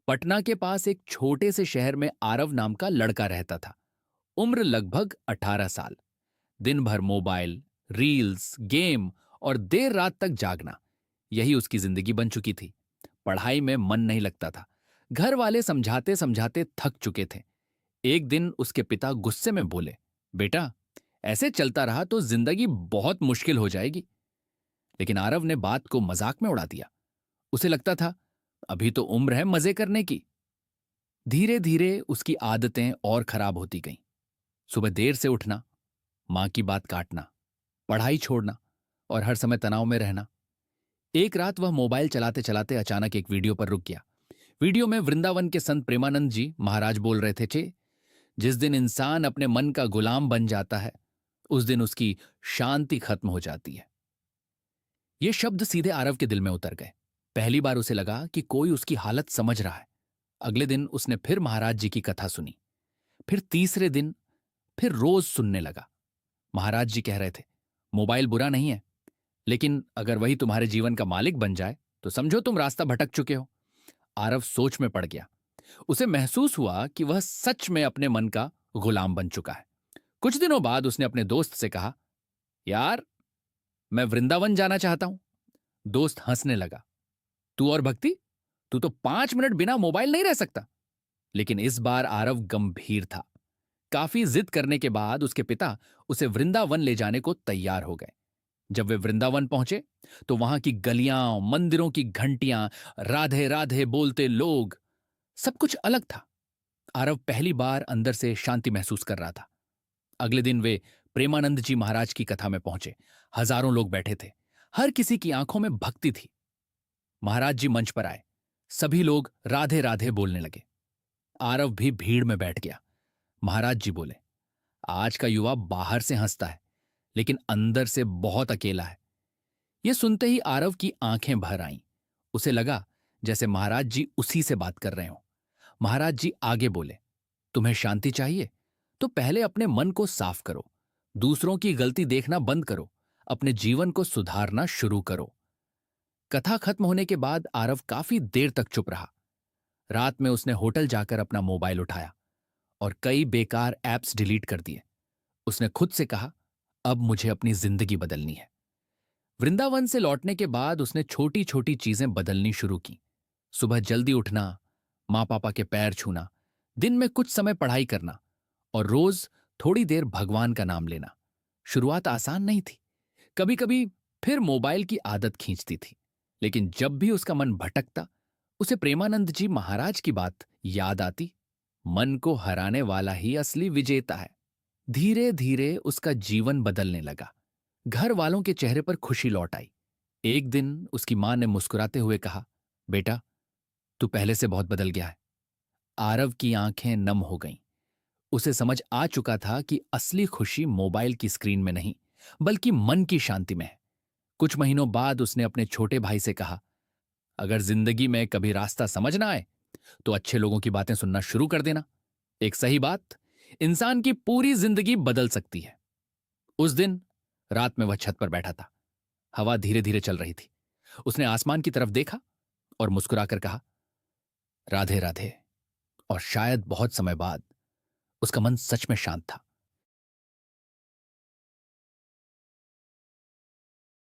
पटना के पास एक छोटे से शहर में आरव नाम का लड़का रहता था। उम्र लगभग 18 साल। दिन भर मोबाइल, रील्स, गेम और देर रात तक जागना, यही उसकी जिंदगी बन चुकी थी। पढ़ाई में मन नहीं लगता था। घर वाले समझाते समझाते थक चुके थे। एक दिन उसके पिता गुस्से में बोले, बेटा, ऐसे चलता रहा तो जिंदगी बहुत मुश्किल हो जाएगी। लेकिन आरव ने बात को मजाक में उड़ा दिया। उसे लगता था अभी तो उम्र है मजे करने की। धीरे धीरे उसकी आदतें और खराब होती गईं। सुबह देर से उठना, मां की बात काटना, पढ़ाई छोड़ना और हर समय तनाव में रहना। एक रात वह मोबाइल चलाते चलाते अचानक एक वीडियो पर रुक गया। वीडियो में वृंदावन के संत प्रेमानंद जी महाराज बोल रहे थे, जिस दिन इंसान अपने मन का गुलाम बन जाता है, उस दिन उसकी शांति खत्म हो जाती है। ये शब्द सीधे आरव के दिल में उतर गए। पहली बार उसे लगा कि कोई उसकी हालत समझ रहा है। अगले दिन उसने फिर महाराज जी की कथा सुनी। फिर तीसरे दिन फिर रोज सुनने लगा। महाराज जी कह रहे थे, मोबाइल बुरा नहीं है, लेकिन अगर वही तुम्हारे जीवन का मालिक बन जाए तो समझो तुम रास्ता भटक चुके हो। आरव सोच में पड़ गया। उसे महसूस हुआ कि वह सच में अपने मन का गुलाम बन चुका है। कुछ दिनों बाद उसने अपने दोस्त से कहा, यार, मैं वृंदावन जाना चाहता हूं। दोस्त हंसने लगा। तू और भक्ति, तू तो 5 मिनट बिना मोबाइल नहीं रह सकता। लेकिन इस बार आरव गंभीर था। काफी जिद करने के बाद उसके पिता उसे वृंदावन ले जाने को तैयार हो गए। जब वे वृंदावन पहुंचे तो वहां की गलियां, मंदिरों की घंटियां, राधे राधे बोलते लोग, सब कुछ अलग था। आरव पहली बार अंदर से शांति महसूस कर रहा था। अगले दिन वे प्रेमानंद जी महाराज की कथा में पहुंचे। हजारों लोग बैठे थे। हर किसी की आंखों में भक्ति थी। महाराज जी मंच पर आए। सभी लोग राधे राधे बोलने लगे। आरव भी भीड़ में बैठ गया। महाराज जी बोले, आज का युवा बाहर से हंसता है, लेकिन अंदर से बहुत अकेला है। यह सुनते ही आरव की आंखें भर आईं। उसे लगा जैसे महाराज जी उसी से बात कर रहे हों। महाराज जी आगे बोले, तुम्हें शांति चाहिए तो पहले अपने मन को साफ करो। दूसरों की गलती देखना बंद करो। अपने जीवन को सुधारना शुरू करो। कथा खत्म होने के बाद आरव काफी देर तक चुप रहा। रात में उसने होटल जाकर अपना मोबाइल उठाया और कई बेकार ऐप्स डिलीट कर दिए। उसने खुद से कहा, अब मुझे अपनी जिंदगी बदलनी है। वृंदावन से लौटने के बाद उसने छोटी छोटी चीजें बदलनी शुरू की। सुबह जल्दी उठना, माँ पापा के पैर छूना, दिन में कुछ समय पढ़ाई करना और रोज थोड़ी देर भगवान का नाम लेना। शुरुआत आसान नहीं थी। कभी कभी फिर मोबाइल की आदत खींचती थी। लेकिन जब भी उसका मन भटकता, उसे प्रेमानंद जी महाराज की बात याद आती। मन को हराने वाला ही असली विजेता है। धीरे धीरे उसका जीवन बदलने लगा। घर वालों के चेहरे पर खुशी लौट आई। एक दिन उसकी मां ने मुस्कुराते हुए कहा, बेटा, तू पहले से बहुत बदल गया है। आरव की आंखें नम हो गईं। उसे समझ आ चुका था कि असली खुशी मोबाइल की स्क्रीन में नहीं, बल्कि मन की शांति में है। कुछ महीनों बाद उसने अपने छोटे भाई से कहा, अगर जिंदगी में कभी रास्ता समझ ना आए तो अच्छे लोगों की बातें सुनना शुरू कर देना। एक सही बात इंसान की पूरी जिंदगी बदल सकती है। उस दिन रात में वह छत पर बैठा था। हवा धीरे धीरे चल रही थी। उसने आसमान की तरफ देखा और मुस्कुराकर कहा, राधे राधे। और शायद बहुत समय बाद उसका मन सच में शांत था।